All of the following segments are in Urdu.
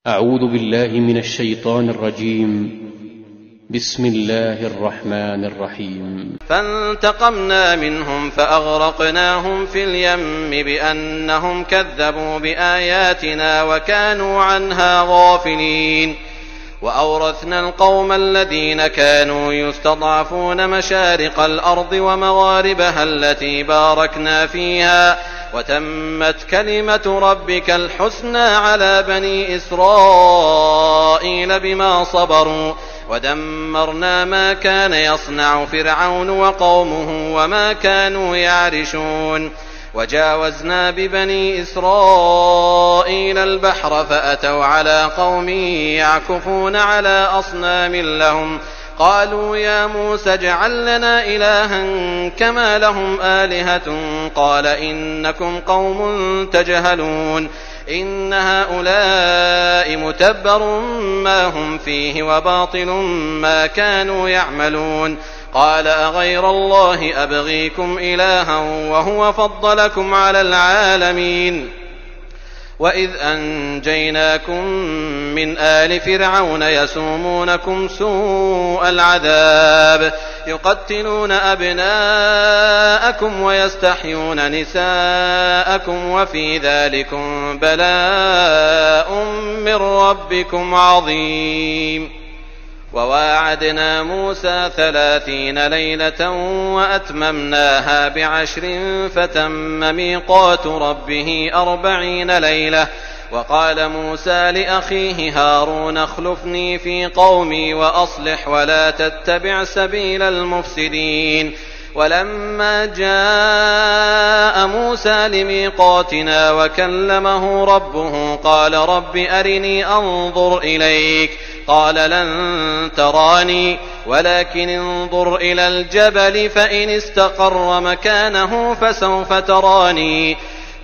أعوذ بالله من الشيطان الرجيم. بسم الله الرحمن الرحيم. فانتقمنا منهم فأغرقناهم في اليم بأنهم كذبوا بآياتنا وكانوا عنها غافلين. وأورثنا القوم الذين كانوا يستضعفون مشارق الأرض ومغاربها التي باركنا فيها وتمت كلمة ربك الحسنى على بني إسرائيل بما صبروا ودمرنا ما كان يصنع فرعون وقومه وما كانوا يعرشون. وجاوزنا ببني إسرائيل البحر فأتوا على قوم يعكفون على أصنام لهم قالوا يا موسى اجعل لنا إلها كما لهم آلهة قال إنكم قوم تجهلون إن هؤلاء متبر ما هم فيه وباطل ما كانوا يعملون. قال أغير الله أبغيكم إلها وهو فضلكم على العالمين. وإذ أنجيناكم من آل فرعون يسومونكم سوء العذاب يقتلون أبناءكم ويستحيون نساءكم وفي ذلكم بلاء من ربكم عظيم. وواعدنا موسى 30 ليلة وأتممناها ب10 فتم ميقات ربه 40 ليلة. وقال موسى لأخيه هارون اخلفني في قومي وأصلح ولا تتبع سبيل المفسدين. ولما جاء موسى لميقاتنا وكلمه ربه قال رب أرني أنظر إليك قال لن تراني ولكن انظر إلى الجبل فإن استقر مكانه فسوف تراني.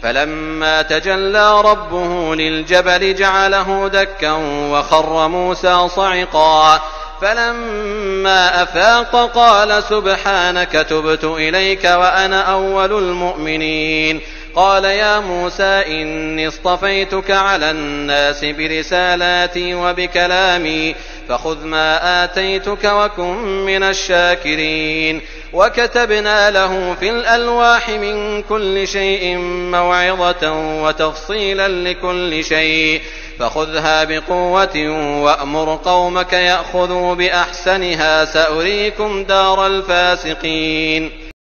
فلما تجلى ربه للجبل جعله دكا وخر موسى صعقا. فلما أفاق قال سبحانك تبت إليك وأنا أول المؤمنين. قال يا موسى إني اصطفيتك على الناس برسالاتي وبكلامي فخذ ما آتيتك وكن من الشاكرين. وكتبنا له في الألواح من كل شيء موعظة وتفصيلا لكل شيء فخذها بقوة وأمر قومك يأخذوا بأحسنها سأريكم دار الفاسقين.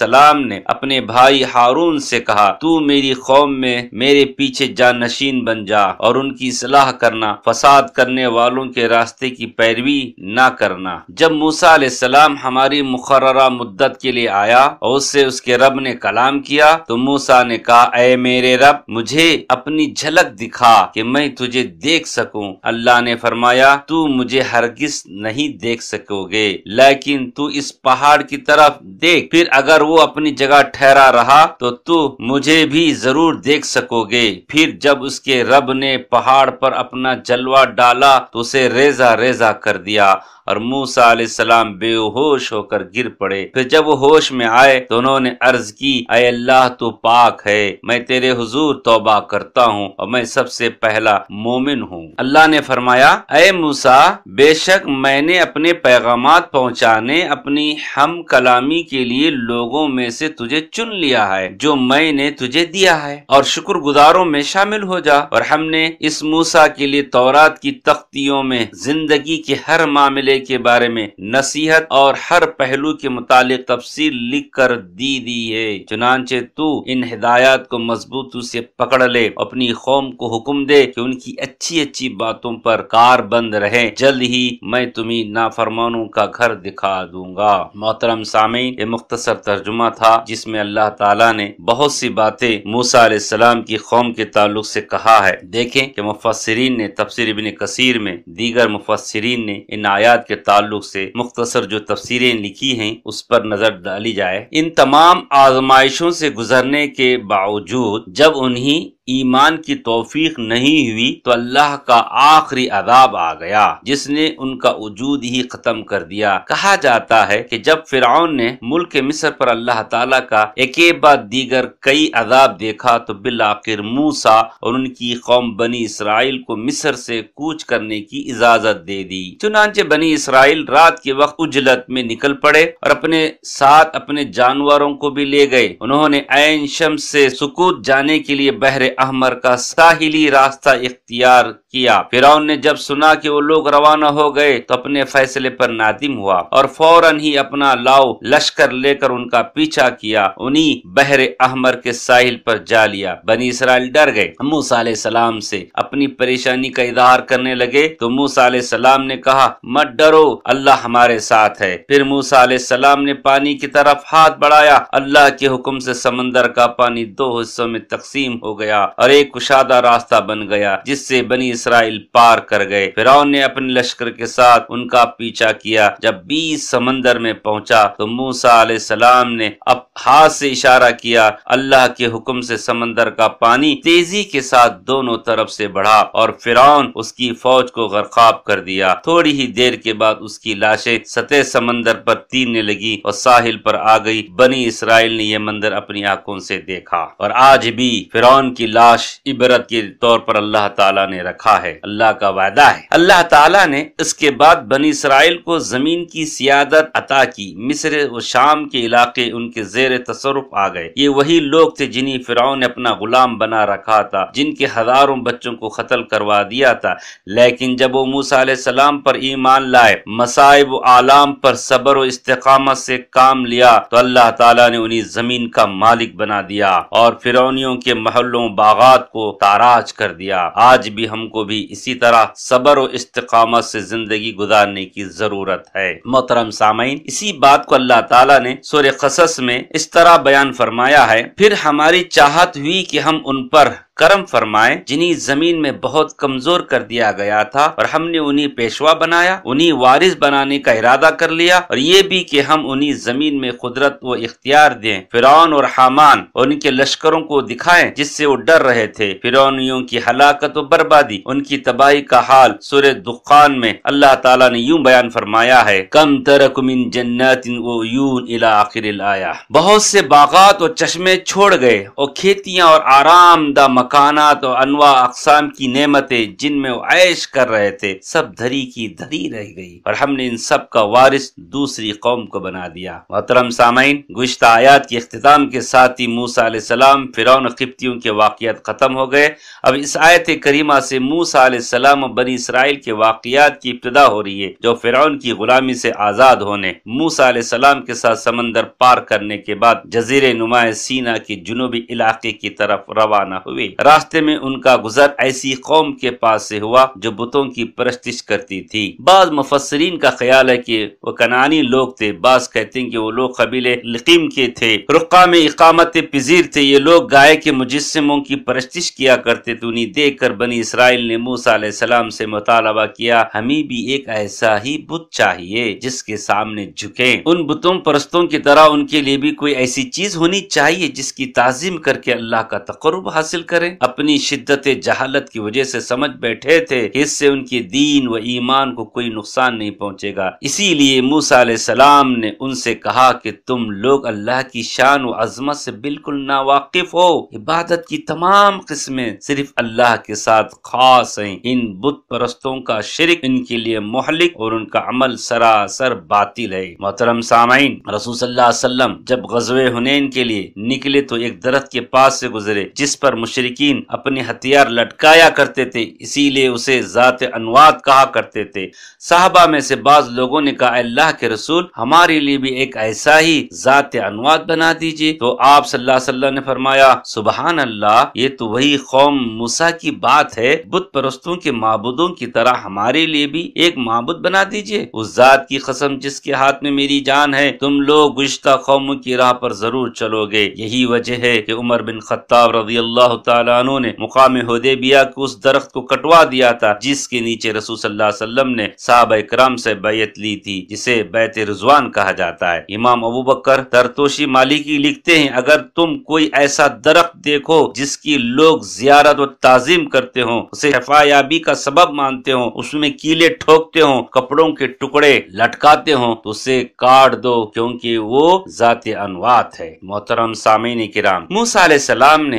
السلام نے اپنے بھائی ہارون سے کہا تو میری قوم میں میرے پیچھے جانشین بن جا اور ان کی اصلاح کرنا، فساد کرنے والوں کے راستے کی پیروی نہ کرنا۔ جب موسیٰ علیہ السلام ہماری مقررہ مدت کے لیے آیا اور اس سے اس کے رب نے کلام کیا تو موسیٰ نے کہا اے میرے رب مجھے اپنی جھلک دکھا کہ میں تجھے دیکھ سکوں۔ اللہ نے فرمایا تو مجھے ہرگز نہیں دیکھ سکو گے، لیکن تو اس پہاڑ کی طرف دیکھ، پھر اگر وہ اپنی جگہ ٹھہرا رہا تو مجھے بھی ضرور دیکھ سکو گے۔ پھر جب اس کے رب نے پہاڑ پر اپنا جلوہ ڈالا تو اسے ریزہ ریزہ کر دیا اور موسیٰ علیہ السلام بے ہوش ہو کر گر پڑے۔ پھر جب وہ ہوش میں آئے تو انہوں نے عرض کی اے اللہ تو پاک ہے، میں تیرے حضور توبہ کرتا ہوں اور میں سب سے پہلا مومن ہوں۔ اللہ نے فرمایا اے موسیٰ بے شک میں نے اپنے پیغامات پہنچانے، اپنی ہم کلامی کے لیے لوگوں میں سے تجھے چن لیا ہے جو میں نے تجھے دیا ہے، اور شکر گزاروں میں شامل ہو جا۔ اور ہم نے اس موسیٰ کے لیے تورات کی تختیوں میں زندگی کے ہر معاملے کے بارے میں نصیحت اور ہر پہلو کے متعلق تفصیل لکھ کر دی ہے۔ چنانچہ تو ان ہدایات کو مضبوطی سے پکڑ لے، اپنی قوم کو حکم دے کہ ان کی اچھی اچھی باتوں پر کار بند رہیں، جلد ہی میں تمہیں نافرمانوں کا گھر دکھا دوں گا۔ محترم سامعین، یہ مختصر ترجمہ تھا جس میں اللہ تعالیٰ نے بہت سی باتیں موسیٰ علیہ السلام کی قوم کے تعلق سے کہا ہے۔ دیکھیں کہ مفسرین نے، تفسیر ابن کثیر میں، دیگر مفسرین نے ان آیات کے تعلق سے مختصر جو تفسیریں لکھی ہیں اس پر نظر ڈالی جائے۔ ان تمام آزمائشوں سے گزرنے کے باوجود جب انہیں ایمان کی توفیق نہیں ہوئی تو اللہ کا آخری عذاب آ گیا جس نے ان کا وجود ہی ختم کر دیا۔ کہا جاتا ہے کہ جب فرعون نے ملک مصر پر اللہ تعالیٰ کا ایک بعد دیگر کئی عذاب دیکھا تو بالآخر موسیٰ اور ان کی قوم بنی اسرائیل کو مصر سے کوچ کرنے کی اجازت دے دی۔ چنانچہ بنی اسرائیل رات کے وقت عجلت میں نکل پڑے اور اپنے ساتھ اپنے جانوروں کو بھی لے گئے۔ انہوں نے عین شمس سے سکوت جانے کے لیے بحر احمر کا ساحلی راستہ اختیار کیا۔ فرعون نے جب سنا کہ وہ لوگ روانہ ہو گئے تو اپنے فیصلے پر نادم ہوا اور فوراً ہی اپنا لاؤ لشکر لے کر ان کا پیچھا کیا، انہی بحر احمر کے ساحل پر جا لیا۔ بنی اسرائیل ڈر گئے، موسیٰ علیہ السلام سے اپنی پریشانی کا اظہار کرنے لگے تو موسیٰ علیہ السلام نے کہا مت ڈرو، اللہ ہمارے ساتھ ہے۔ پھر موسیٰ علیہ السلام نے پانی کی طرف ہاتھ بڑھایا، اللہ کے حکم سے سمندر کا پانی دو حصوں میں تقسیم ہو گیا اور ایک کشادہ راستہ بن گیا جس سے بنی اسرائیل پار کر گئے۔ فرعون نے اپنے لشکر کے ساتھ ان کا پیچھا کیا۔ جب 20 سمندر میں پہنچا تو موسیٰ علیہ السلام نے اب ہاتھ سے اشارہ کیا، اللہ کے حکم سے سمندر کا پانی تیزی کے ساتھ دونوں طرف سے بڑھا اور فرعون اس کی فوج کو غرقاب کر دیا۔ تھوڑی ہی دیر کے بعد اس کی لاشیں سطح سمندر پر تیرنے لگی اور ساحل پر آ گئی۔ بنی اسرائیل نے یہ منظر اپنی آنکھوں سے دیکھا اور آج بھی فرعون کی لاش عبرت کے طور پر اللہ تعالیٰ نے رکھا ہے۔ اللہ کا وعدہ ہے۔ اللہ تعالیٰ نے اس کے بعد بنی اسرائیل کو زمین کی سیادت عطا کی۔ مصر و شام کے علاقے ان کے زیر تصرف آ گئے۔ یہ وہی لوگ تھے جنہیں فرعون نے اپنا غلام بنا رکھا تھا، جن کے ہزاروں بچوں کو قتل کروا دیا تھا، لیکن جب وہ موسیٰ علیہ السلام پر ایمان لائے، مصائب و آلام پر صبر و استقامت سے کام لیا تو اللہ تعالیٰ نے انہیں زمین کا مالک بنا دیا اور فرعونیوں کے محلوں باغات کو تاراج کر دیا۔ آج بھی ہم کو بھی اسی طرح صبر و استقامت سے زندگی گزارنے کی ضرورت ہے۔ محترم سامعین، اسی بات کو اللہ تعالیٰ نے سورہ قصص میں اس طرح بیان فرمایا ہے، پھر ہماری چاہت ہوئی کہ ہم ان پر کرم فرمائے جنہیں زمین میں بہت کمزور کر دیا گیا تھا اور ہم نے انہیں پیشوا بنایا، انہیں وارث بنانے کا ارادہ کر لیا، اور یہ بھی کہ ہم انہیں زمین میں قدرت و اختیار دیں۔ فرعون اور حامان اور ان کے لشکروں کو دکھائیں جس سے وہ ڈر رہے تھے۔ فرعونیوں کی ہلاکت و بربادی، ان کی تباہی کا حال سورہ دخان میں اللہ تعالیٰ نے یوں بیان فرمایا ہے، کم ترک من جنات و عیون الی آخر الآیہ، بہت سے باغات اور چشمے چھوڑ گئے اور کھیتیاں اور آرام دہ مکانات اور انواع اقسام کی نعمتیں جن میں وہ عیش کر رہے تھے سب دھری کی دھری رہ گئی اور ہم نے ان سب کا وارث دوسری قوم کو بنا دیا۔ محترم سامعین، گزشتہ آیات کے اختتام کے ساتھ ہی موسیٰ علیہ السلام، فرعون و قبطیوں کے واقعات ختم ہو گئے۔ اب اس آیت کریمہ سے موسیٰ علیہ السلام و بنی اسرائیل کے واقعات کی ابتدا ہو رہی ہے، جو فرعون کی غلامی سے آزاد ہونے، موسیٰ علیہ السلام کے ساتھ سمندر پار کرنے کے بعد جزیرے نما سینا کے جنوبی علاقے کی طرف روانہ ہوئے۔ راستے میں ان کا گزر ایسی قوم کے پاس سے ہوا جو بتوں کی پرستش کرتی تھی۔ بعض مفسرین کا خیال ہے کہ وہ کنعانی لوگ تھے، بعض کہتے ہیں کہ وہ لوگ قبیلے لقیم کے تھے، رقہ میں اقامت پذیر تھے۔ یہ لوگ گائے کے مجسموں کی پرستش کیا کرتے تھے۔ انہیں دیکھ کر بنی اسرائیل نے موسیٰ علیہ السلام سے مطالبہ کیا، ہمیں بھی ایک ایسا ہی بت چاہیے جس کے سامنے جھکیں۔ ان بتوں پرستوں کی طرح ان کے لیے بھی کوئی ایسی چیز ہونی چاہیے جس کی تعظیم کر کے اللہ کا تقرب حاصل کریں۔ اپنی شدت جہالت کی وجہ سے سمجھ بیٹھے تھے کہ اس سے ان کے دین و ایمان کو کوئی نقصان نہیں پہنچے گا، اسی لیے موسیٰ علیہ السلام نے ان سے کہا کہ تم لوگ اللہ کی شان و عظمت سے بالکل ناواقف ہو، عبادت کی تمام قسمیں صرف اللہ کے ساتھ خاص ہیں، ان بت پرستوں کا شرک ان کے لیے مہلک اور ان کا عمل سراسر باطل ہے۔ محترم سامعین، رسول صلی اللہ علیہ وسلم جب غزوہ حنین کے لیے نکلے تو ایک درخت کے پاس سے گزرے جس پر مشرکین اپنے ہتھیار لٹکایا کرتے تھے، اسی لیے اسے ذات انوات کہا کرتے تھے۔ صحابہ میں سے بعض لوگوں نے کہا، اللہ کے رسول ہمارے لیے بھی ایک ایسا ہی ذات انوات بنا دیجئے۔ تو آپ صلی اللہ علیہ وسلم نے فرمایا، سبحان اللہ، یہ تو وہی قوم موسیٰ کی بات ہے، بت پرستوں کے معبودوں کی طرح ہمارے لیے بھی ایک معبود بنا دیجئے۔ اس ذات کی قسم جس کے ہاتھ میں میری جان ہے، تم لوگ گزشتہ قوموں کی راہ پر ضرور چلو گے۔ یہی وجہ ہے کہ عمر بن خطاب رضی اللہ تعالیٰ عنہ نے مقام حدیبیہ کے اس درخت کو کٹوا دیا تھا جس کے نیچے رسول صلی اللہ علیہ وسلم نے صحابہ کرام سے بیعت لی تھی، جسے بیعت رضوان کہا جاتا ہے۔ امام ابو بکر ترتوشی مالکی لکھتے ہیں، اگر تم کوئی ایسا درخت دیکھو جس کی لوگ زیارت و تعظیم کرتے ہوں، اسے شفا یابی کا سبب مانتے ہوں، اس میں کیلے ٹھوکتے ہوں، کپڑوں کے ٹکڑے لٹکاتے ہوں، تو اسے کاٹ دو کیونکہ وہ ذات انوات ہے۔ محترم سامعین کرام، موسیٰ علیہ السلام نے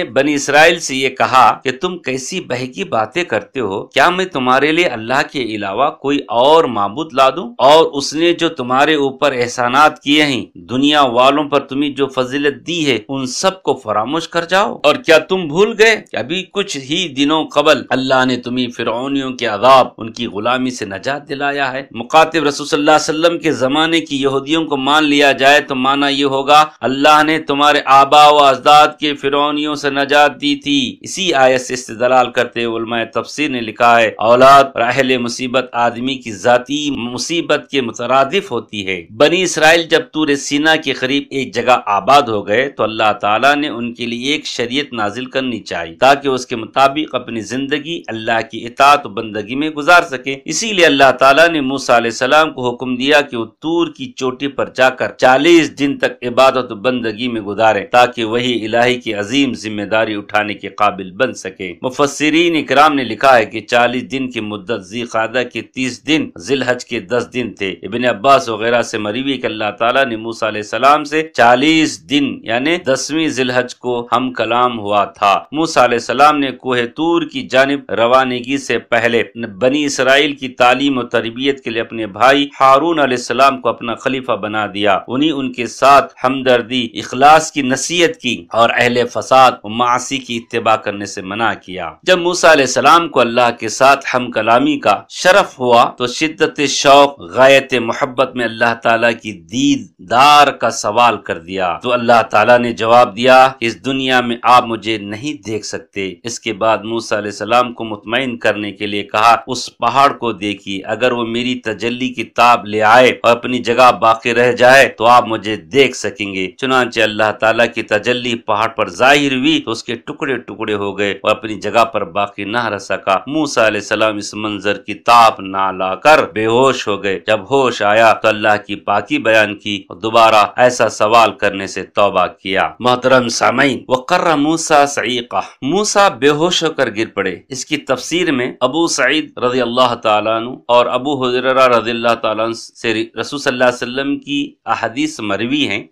بنی اسرائیل سے یہ کہا کہ تم کیسی بہکی باتیں کرتے ہو، کیا میں تمہارے لیے اللہ کے علاوہ کوئی اور معبود لا دوں؟ اور اس نے جو تمہارے اوپر احسانات کیے ہیں، دنیا والوں پر تمہیں جو فضیلت دی ہے، ان سب کو فراموش کر جاؤ؟ اور کیا تم بھول گئے کہ ابھی کچھ ہی دنوں قبل اللہ نے تمہیں فرعونیوں کے عذاب، ان کی غلامی سے نجات دلایا ہے؟ مخاطب رسول صلی اللہ علیہ وسلم کے زمانے کی یہودیوں کو مان لیا جائے تو معنی یہ ہوگا، اللہ نے تمہارے آبا و اجداد کے فرعونیوں سے نجات دی تھی۔ اسی آیت سے استدلال کرتے علماء تفسیر نے لکھا ہے، اولاد اور اہل مصیبت آدمی کی ذاتی مصیبت کے مترادف ہوتی ہے۔ بنی اسرائیل جب طور سینا کے قریب ایک جگہ آباد ہو گئے تو اللہ تعالیٰ نے ان کے لیے ایک شریعت نازل کرنی چاہیے تاکہ اس کے مطابق اپنی زندگی اللہ کی اطاعت و بندگی میں گزار سکے۔ اسی لیے اللہ تعالیٰ نے موسیٰ علیہ السلام کو حکم دیا کہ وہ طور کی چوٹی پر جا کر 40 دن تک عبادت و بندگی میں گزارے تاکہ وہی الہی کی عظیم ذمہ داری اٹھانے کے قابل بن سکے۔ مفسرین اکرام نے لکھا ہے کہ 40 دن کی مدت ذی قعدہ کے 30 دن، ذی الحج کے 10 دن تھے۔ ابن عباس وغیرہ سے مروی کہ اللہ تعالیٰ نے موسیٰ علیہ السلام سے 40 دن یعنی 10ویں ذی الحج کو ہم کلام ہوا تھا۔ موسیٰ علیہ السلام نے کوہ طور کی جانب روانگی سے پہلے بنی اسرائیل کی تعلیم و تربیت کے لیے اپنے بھائی ہارون علیہ السلام کو اپنا خلیفہ بنا دیا۔ انہیں ان کے ساتھ ہمدردی، اخلاص کی نصیحت کی اور اہل فساد و معاصی کی اتباع کرنے سے منع کیا۔ جب موسیٰ علیہ السلام کو اللہ کے ساتھ ہم کلامی کا شرف ہوا تو شدت شوق، غایت محبت میں اللہ تعالیٰ کی دیدار کا سوال کر دیا تو اللہ تعالیٰ نے جواب دیا، اس دنیا میں آپ مجھے نہیں دیکھ سکتے۔ اس کے بعد موسیٰ علیہ السلام کو مطمئن کرنے کے لیے کہا، اس پہاڑ کو دیکھیے، اگر وہ میری تجلی کی تاب لے آئے اور اپنی جگہ باقی رہ جائے تو آپ مجھے دیکھ سکیں گے۔ چنانچہ اللہ تعالیٰ کی تجلی پہاڑ پر ظاہر ہوئی تو اس کے ٹکڑے ٹکڑے ہو گئے اور اپنی جگہ پر باقی نہ رہ سکا۔ موسیٰ علیہ السلام اس منظر کی تاب نہ لا کر بے ہوش ہو گئے۔ جب ہوش آیا تو اللہ کی پاکی بیان کی اور دوبارہ ایسا سوال کرنے سے توبہ کیا۔ محترم سامعین، وقر موسیٰ صعیقہ، موسیٰ بے ہوش ہو کر گر پڑے۔ اس کی تفسیر میں ابو سعید رضی اللہ تعالیٰ عنہ اور ابو ہریرہ رضی اللہ تعالیٰ عنہ سے رسول صلی اللہ علیہ وسلم کی احادیث مروی ہیں۔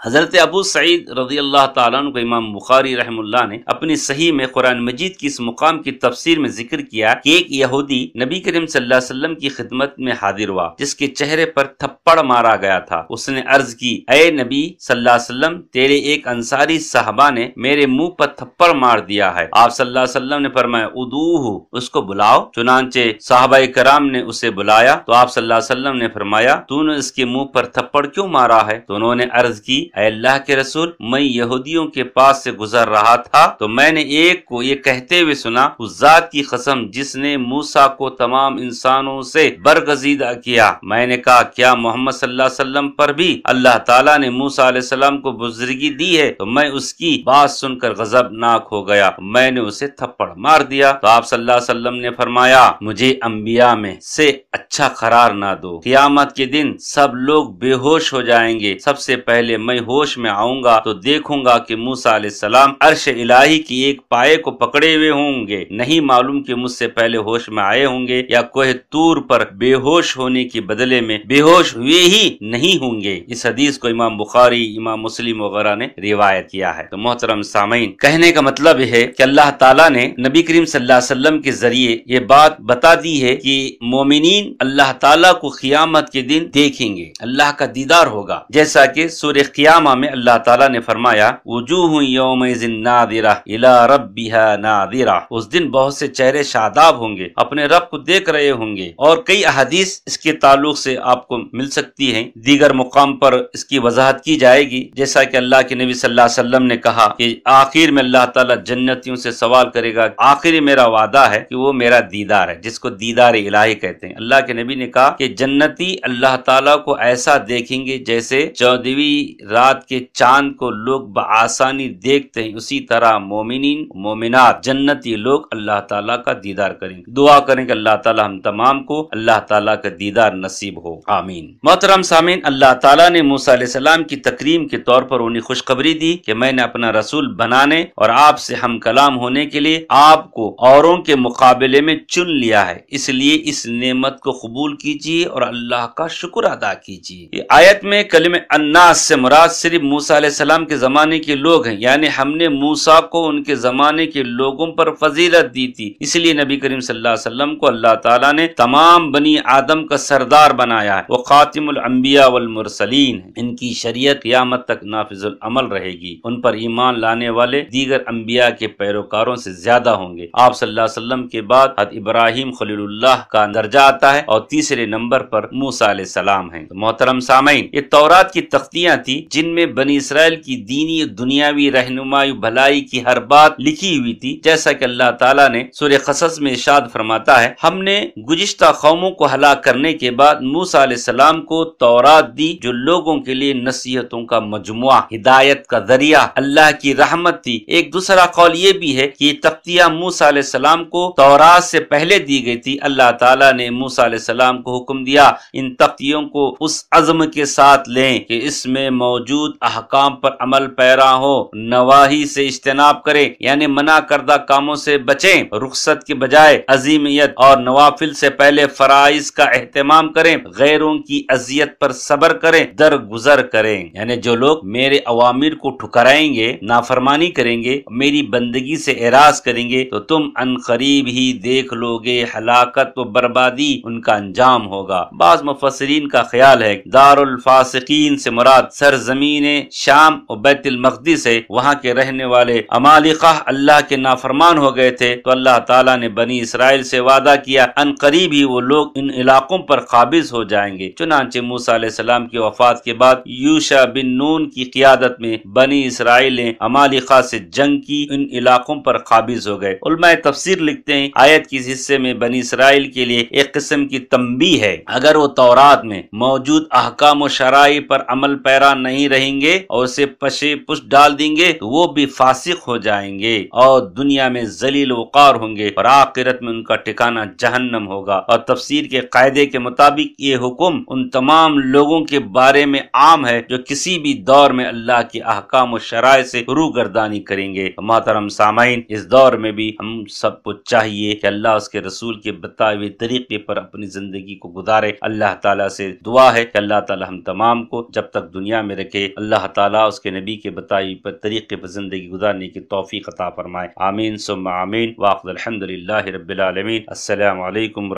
حضرت ابو سعید رضی اللہ تعالیٰ عنہ کو امام بخاری رحم اللہ نے اپنی صحیح میں قرآن مجید کی اس مقام کی تفسیر میں ذکر کیا کہ ایک یہودی نبی کریم صلی اللہ علیہ وسلم کی خدمت میں حاضر ہوا جس کے چہرے پر تھپڑ مارا گیا تھا۔ اس نے عرض کی، اے نبی صلی اللہ علیہ وسلم، تیرے ایک انصاری صحابہ نے میرے منہ پر تھپڑ مار دیا ہے۔ آپ صلی اللہ علیہ وسلم نے فرمایا، ادعوہ، اس کو بلاؤ۔ چنانچہ صحابہ کرام نے اسے بلایا تو آپ صلی اللہ علیہ وسلم نے فرمایا، تو نے اس کے منہ پر تھپڑ کیوں مارا ہے؟ تو انہوں نے عرض کی، اے اللہ کے رسول، میں یہودیوں کے پاس سے گزر رہا تھا تو میں نے ایک کو یہ کہتے ہوئے سنا، اس ذات کی قسم جس نے موسیٰ کو تمام انسانوں سے برگزیدہ کیا۔ میں نے کہا، کیا محمد صلی اللہ علیہ وسلم پر بھی اللہ تعالیٰ نے موسیٰ علیہ السلام کو بزرگی دی ہے؟ تو میں اس کی بات سن کر غضبناک ہو گیا، میں نے اسے تھپڑ مار دیا۔ تو آپ صلی اللہ علیہ وسلم نے فرمایا، مجھے انبیاء میں سے اچھا قرار نہ دو۔ قیامت کے دن سب لوگ بے ہوش ہو جائیں گے، سب سے پہلے میں ہوش میں آؤں گا تو دیکھوں گا کہ موسیٰ علیہ السلام عرش الہی کی ایک پائے کو پکڑے ہوئے ہوں گے، نہیں معلوم کہ مجھ سے پہلے ہوش میں آئے ہوں گے یا کوہ طور پر بے ہوش ہونے کے بدلے میں بے ہوش ہوئے ہی نہیں ہوں گے۔ اس حدیث کو امام بخاری، امام مسلم وغیرہ نے روایت کیا ہے۔ تو محترم سامعین، کہنے کا مطلب یہ ہے کہ اللہ تعالیٰ نے نبی کریم صلی اللہ علیہ وسلم کے ذریعے یہ بات بتا دی ہے کہ مومنین اللہ تعالیٰ کو قیامت کے دن دیکھیں گے، اللہ کا دیدار ہوگا، جیسا کہ سورہ قیامہ میں اللہ تعالیٰ نے فرمایا، وجوہ یومئذ ناظرہ الی ربہا ناظرہ، اس دن بہت سے چہرے شاداب ہوں گے، اپنے رب کو دیکھ رہے ہوں گے۔ اور کئی احادیث اس کے تعلق سے آپ کو مل سکتی ہیں، دیگر مقام پر اس کی وضاحت کی جائے گی، جیسا کہ اللہ کے نبی صلی اللہ علیہ وسلم نے کہا کہ آخر میں اللہ تعالیٰ جنتیوں سے سوال کرے گا، آخری میرا وعدہ ہے کہ وہ میرا دیدار ہے، جس کو دیدار الہی کہتے ہیں۔ اللہ کے نبی نے کہا کہ جنتی اللہ تعالیٰ کو ایسا دیکھیں گے جیسے 14ویں رات کے چاند کو لوگ بآسانی دیکھتے ہیں، اسی طرح مومنین مومنات جنتی لوگ اللہ تعالیٰ کا دیدار کریں گے۔ دعا کریں کہ اللہ تعالیٰ ہم تمام کو اللہ تعالیٰ کا دیدار نصیب ہو، آمین۔ محترم سامعین، اللہ تعالیٰ نے موسیٰ علیہ السلام کی تکریم کے طور پر انہیں خوشخبری دی کہ میں نے اپنا رسول بنانے اور آپ سے ہم کلام ہونے کے لیے آپ کو اوروں کے مقابلے میں چن لیا ہے، اس لیے اس نعمت کو قبول کیجیے اور اللہ کا شکر ادا کیجیے۔ یہ آیت میں کلمہ الناس سے مراد صرف موسیٰ علیہ السلام کے زمانے کے لوگ ہیں، یعنی ہم نے موسیٰ کو ان کے زمانے کے لوگوں پر فضیلت دی تھی، اس لیے نبی کریم صلی اللہ علیہ وسلم کو اللہ تعالیٰ نے تمام بنی آدم کا سردار بنایا ہے، وہ خاتم الانبیاء والمرسلین، ان کی شریعت قیامت تک نافذ العمل رہے گی، ان پر ایمان لانے والے دیگر انبیاء کے پیروکاروں سے زیادہ ہوں گے۔ آپ صلی اللہ علیہ وسلم کے بعد حضرت ابراہیم خلیل اللہ کا درجہ آتا ہے اور تیسرے نمبر پر موسیٰ علیہ السلام ہیں۔ محترم سامعین، یہ تورات کی تختیاں تھی جن میں بنی اسرائیل کی دینی دنیاوی رہنمائی بھلائی کی ہر بات لکھی ہوئی تھی، جیسا کہ اللہ تعالیٰ نے سورہ قصص میں ارشاد فرماتا ہے، ہم نے گزشتہ قوموں کو ہلاک کرنے کے بعد موسیٰ علیہ السلام کو تورات دی جو لوگوں کے لیے نصیحتوں کا مجموعہ، ہدایت کا ذریعہ، اللہ کی رحمت تھی۔ ایک دوسرا قول یہ بھی ہے کہ یہ تختیاں موسیٰ علیہ السلام کو تورات سے پہلے دی گئی تھی۔ اللہ تعالیٰ نے موسیٰ علیہ السلام کو حکم دیا ان تختیوں کو اس عزم کے ساتھ لیں کہ اس میں موجود احکام پر عمل پیرا ہو، نواہی سے اجتناب کریں، یعنی منع کردہ کاموں سے بچیں، رخصت کے بجائے عزیمیت اور نوافل سے پہلے فرائض کا اہتمام کریں، غیروں کی اذیت پر صبر کریں، درگزر کریں۔ یعنی جو لوگ میرے اوامر کو ٹھکرائیں گے، نافرمانی کریں گے، میری بندگی سے اعراض کریں گے تو تم ان قریب ہی دیکھ لو گے ہلاکت و بربادی ان کا انجام ہوگا۔ بعض مفسرین کا خیال ہے دار الفاسقین سے مراد سرزمین شام و بیت المقدس ہے، وہاں کے رہنے والے عمالقہ اللہ کے نافرمان ہو گئے تھے تو اللہ تعالیٰ نے بنی اسرائیل سے وعدہ کیا ان قریب ہی وہ لوگ ان علاقوں پر قابض ہو جائیں گے۔ چنانچہ موسیٰ علیہ السلام کی وفات کے بعد یوشع بن نون کی قیادت میں بنی اسرائیل نے عمالقہ سے جنگ کی، ان علاقوں پر قابض ہو گئے۔ علماء تفسیر لکھتے ہیں آیت کی اس حصے میں بنی اسرائیل کے لیے ایک قسم کی تنبیہ ہے، اگر وہ تورات میں موجود احکام و شرائع پر عمل پیرا نہیں رہیں گے اور اسے پشے پش ڈال دیں گے تو وہ بھی فاسق ہو جائیں گے اور دنیا میں ذلیل وقار ہوں گے اور آخرت میں ان کا ٹھکانہ جہنم ہوگا۔ اور تفسیر کے قاعدے کے مطابق یہ حکم ان تمام لوگوں کے بارے میں عام ہے جو کسی کسی بھی دور میں اللہ کے احکام و شرائع سے روگردانی کریں گے۔ محترم سامعین، اس دور میں بھی ہم سب کو چاہیے کہ اللہ اس کے رسول کے بتائے ہوئے طریقے پر اپنی زندگی کو گزارے۔ اللہ تعالیٰ سے دعا ہے کہ اللہ تعالیٰ ہم تمام کو جب تک دنیا میں رکھے اللہ تعالیٰ اس کے نبی کے بتائے ہوئے پر طریقے پر زندگی گزارنے کی توفیق عطا فرمائے۔ آمین ثم آمین، وآخر الحمد للہ رب العالمین۔ السلام علیکم۔